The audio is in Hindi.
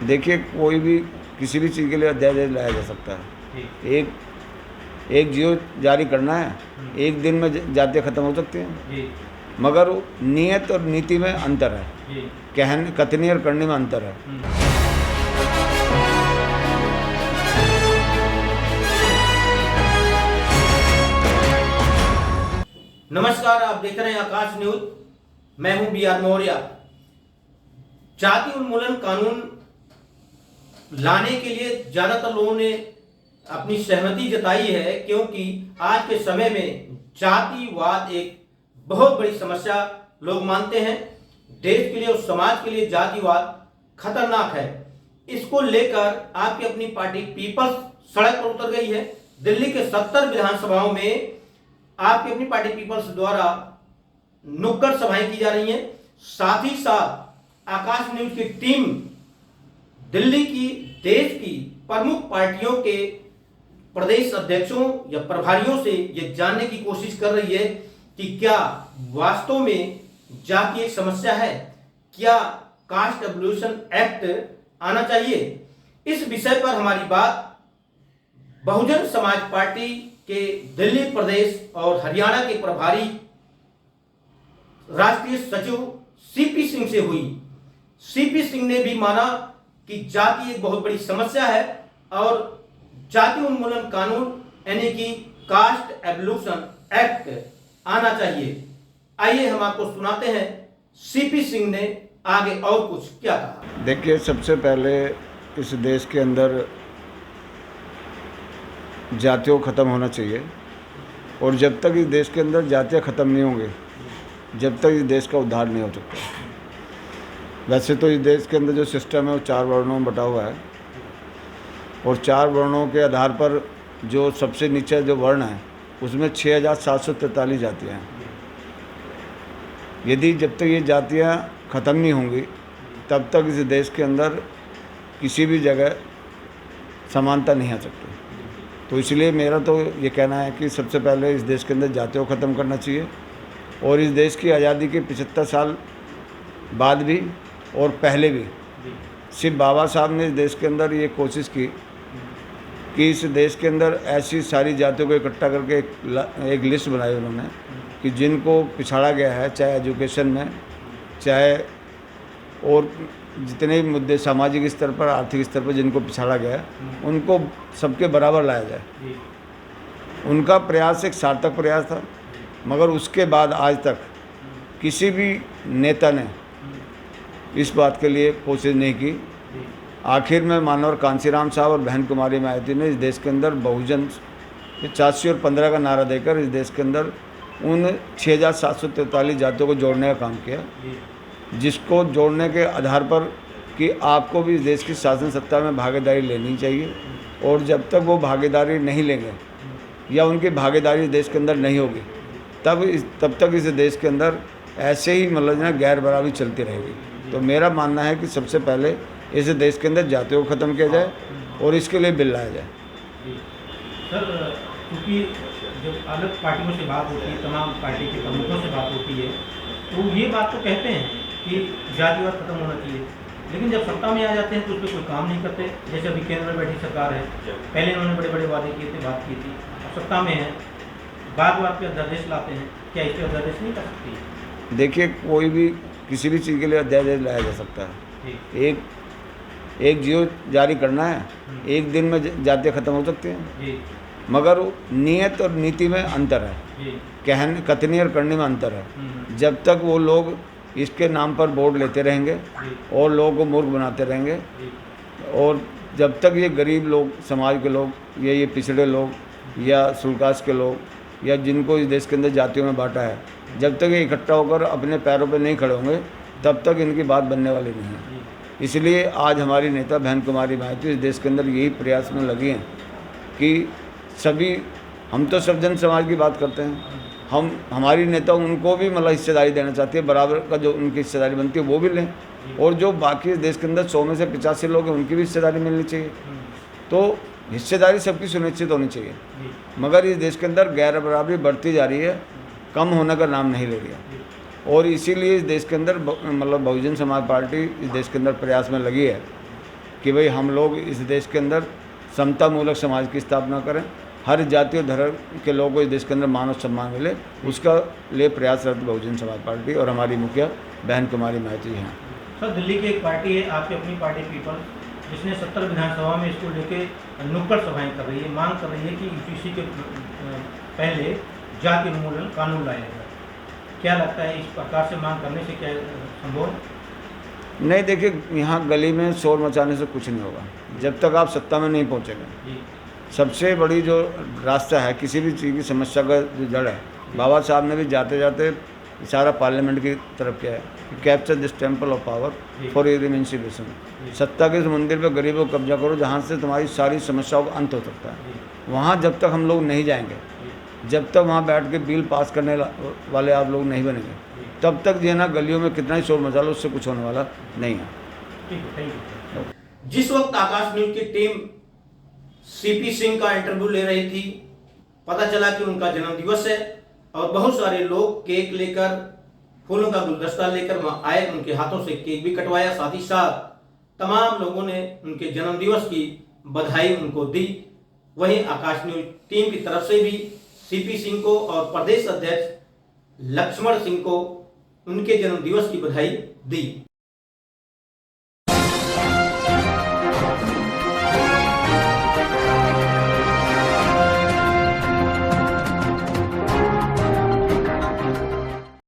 देखिए, कोई भी किसी भी चीज़ के लिए अध्यादेश लाया जा सकता है। एक एक जियो जारी करना है, एक दिन में जातियाँ ख़त्म हो सकती हैं, मगर नियत और नीति में अंतर है, कहने कथनी और करने में अंतर है। नमस्कार, आप देख रहे हैं आकाश न्यूज। मैं हूं बी.आर. मौर्य। जाति उन्मूलन कानून लाने के लिए ज्यादातर लोगों ने अपनी सहमति जताई है, क्योंकि आज के समय में जातिवाद एक बहुत बड़ी समस्या लोग मानते हैं। देश के लिए और समाज के लिए जातिवाद खतरनाक है। इसको लेकर आपकी अपनी पार्टी पीपल्स सड़क पर उतर गई है। दिल्ली के 70 विधानसभाओं में आपकी अपनी पार्टी पीपल्स द्वारा नुक्कड़ सभाएं की जा रही हैं। साथ ही साथ आकाश न्यूज की टीम दिल्ली की देश की प्रमुख पार्टियों के प्रदेश अध्यक्षों या प्रभारियों से यह जानने की कोशिश कर रही है कि क्या वास्तव में जाति एक समस्या है, क्या कास्ट एबोल्यूशन एक्ट आना चाहिए। इस विषय पर हमारी बात बहुजन समाज पार्टी के दिल्ली प्रदेश और हरियाणा के प्रभारी राष्ट्रीय सचिव सीपी सिंह से हुई। सीपी सिंह ने भी माना कि जाति एक बहुत बड़ी समस्या है और जाति उन्मूलन कानून यानी कि कास्ट एबोल्यूशन एक्ट आना चाहिए। आइए हम आपको सुनाते हैं सीपी सिंह ने आगे और कुछ क्या कहा। देखिए, सबसे पहले इस देश के अंदर जातियों ख़त्म होना चाहिए, और जब तक इस देश के अंदर जातियाँ ख़त्म नहीं होंगी, जब तक इस देश का उद्धार नहीं हो सकता। वैसे तो इस देश के अंदर जो सिस्टम है वो 4 वर्णों में बटा हुआ है, और 4 वर्णों के आधार पर जो सबसे नीचे जो वर्ण है उसमें 6743 जातियाँ हैं। यदि जब तक ये जातियाँ ख़त्म नहीं होंगी तब तक इस देश के अंदर किसी भी जगह समानता नहीं आ सकती। तो इसलिए मेरा तो ये कहना है कि सबसे पहले इस देश के अंदर जातियों को ख़त्म करना चाहिए, और इस देश की आज़ादी के 75 साल बाद भी और पहले भी सिर्फ बाबा साहब ने इस देश के अंदर ये कोशिश की कि इस देश के अंदर ऐसी सारी जातियों को इकट्ठा करके एक लिस्ट बनाई उन्होंने कि जिनको पिछाड़ा गया है, चाहे एजुकेशन में, चाहे और जितने भी मुद्दे सामाजिक स्तर पर, आर्थिक स्तर पर जिनको पिछाड़ा गया है, उनको सबके बराबर लाया जाए। उनका प्रयास एक सार्थक प्रयास था, मगर उसके बाद आज तक किसी भी नेता ने इस बात के लिए कोशिश नहीं की। आखिर में मानवर कांसीराम साहब और बहन कुमारी मायावती ने इस देश के अंदर बहुजन 85 और 15 का नारा देकर इस देश के अंदर उन 6743 जातियों को जोड़ने का काम किया, जिसको जोड़ने के आधार पर कि आपको भी इस देश की शासन सत्ता में भागीदारी लेनी चाहिए, और जब तक वो भागीदारी नहीं लेंगे या उनकी भागीदारी देश के अंदर नहीं होगी तब तक इस देश के अंदर ऐसे ही मतलब ना गैर बराबरी चलती रहेगी। तो मेरा मानना है कि सबसे पहले इस देश के अंदर जातियों को ख़त्म किया जाए और इसके लिए बिल लाया जाए। सर, क्योंकि जब अलग पार्टियों से बात होती है, तमाम पार्टी के प्रमुखों से बात होती है, तो ये बात तो कहते हैं कि जातिवाद खत्म होना चाहिए, लेकिन जब सत्ता में आ जाते हैं तो उस पर कोई काम नहीं करते। जैसे अभी केंद्र में बैठी सरकार है, पहले इन्होंने बड़े बड़े वादे किए थे, बात की थी, अब सत्ता में है, बार बार पे अध्यादेश लाते हैं। क्या इस पर अध्यादेश नहीं कर सकती? देखिए, कोई भी किसी भी चीज़ के लिए अध्यादेश लाया जा सकता है। एक जियो जारी करना है, एक दिन में जातियाँ ख़त्म हो सकती हैं, मगर नियत और नीति में अंतर है, कहने कथनी और करने में अंतर है। जब तक वो लोग इसके नाम पर बोर्ड लेते रहेंगे और लोगों को मूर्ख बनाते रहेंगे, और जब तक ये गरीब लोग, समाज के लोग, या ये पिछड़े लोग या शुल्कास के लोग या जिनको इस देश के अंदर जातियों में बांटा है, जब तक ये इकट्ठा होकर अपने पैरों पर नहीं खड़े होंगे तब तक इनकी बात बनने वाली नहीं है। इसलिए आज हमारी नेता बहन कुमारी मायावती इस देश के अंदर यही प्रयास में लगी हैं कि सभी, हम तो सब जन समाज की बात करते हैं, हमारी नेता उनको भी मतलब हिस्सेदारी देना चाहती है, बराबर का जो उनकी हिस्सेदारी बनती है वो भी लें, और जो बाकी देश के अंदर 100 में से 85 लोग हैं उनकी भी हिस्सेदारी मिलनी चाहिए। तो हिस्सेदारी सबकी सुनिश्चित होनी चाहिए, मगर इस देश के अंदर गैर बराबरी बढ़ती जा रही है, कम होने का नाम नहीं ले रही। और इसीलिए इस देश के अंदर मतलब बहुजन समाज पार्टी इस देश के अंदर प्रयास में लगी है कि भाई हम लोग इस देश के अंदर समता मूलक समाज की स्थापना करें, हर जाति और धर्म के लोगों को इस देश के अंदर मानव सम्मान मिले, उसका लिए प्रयासरत बहुजन समाज पार्टी और हमारी मुखिया बहन कुमारी महतो हैं। सर, दिल्ली की एक पार्टी है, आपकी अपनी पार्टी पीपल्स, जिसने 70 विधानसभा में इसको लेके नुक्कड़ सभाएं कर रही है, मांग कर रही है कि यूपीसी के पहले जाति उन्मूलन कानून लाया जाए। क्या लगता है, इस प्रकार से मांग करने से क्या संभव है? नहीं, देखिए, यहाँ गली में शोर मचाने से कुछ नहीं होगा जब तक आप सत्ता में नहीं पहुँचेंगे। जी, सबसे बड़ी जो रास्ता है किसी भी चीज़ की समस्या का जो जड़ है, बाबा साहब ने भी जाते जाते इशारा पार्लियामेंट की तरफ किया है, capture this temple of power for emancipation. सत्ता के इस मंदिर पे गरीबों को कब्जा करो जहाँ से तुम्हारी सारी समस्याओं का अंत हो सकता है। वहाँ जब तक हम लोग नहीं जाएंगे, जब तक वहाँ बैठ के बिल पास करने वाले आप लोग नहीं बनेंगे, तब तक जो है ना गलियों में कितना ही शोर मचा लो, उससे कुछ होने वाला नहीं है। ठीक है, थैंक यू। जिस वक्त आकाश न्यूज की टीम सीपी सिंह का इंटरव्यू ले रही थी, पता चला कि उनका जन्मदिवस है और बहुत सारे लोग केक लेकर, फूलों का गुलदस्ता लेकर वहां आए, उनके हाथों से केक भी कटवाया, साथ ही साथ तमाम लोगों ने उनके जन्मदिवस की बधाई उनको दी। वहीं आकाश न्यूज टीम की तरफ से भी सीपी सिंह को और प्रदेश अध्यक्ष लक्ष्मण सिंह को उनके जन्मदिवस की बधाई दी।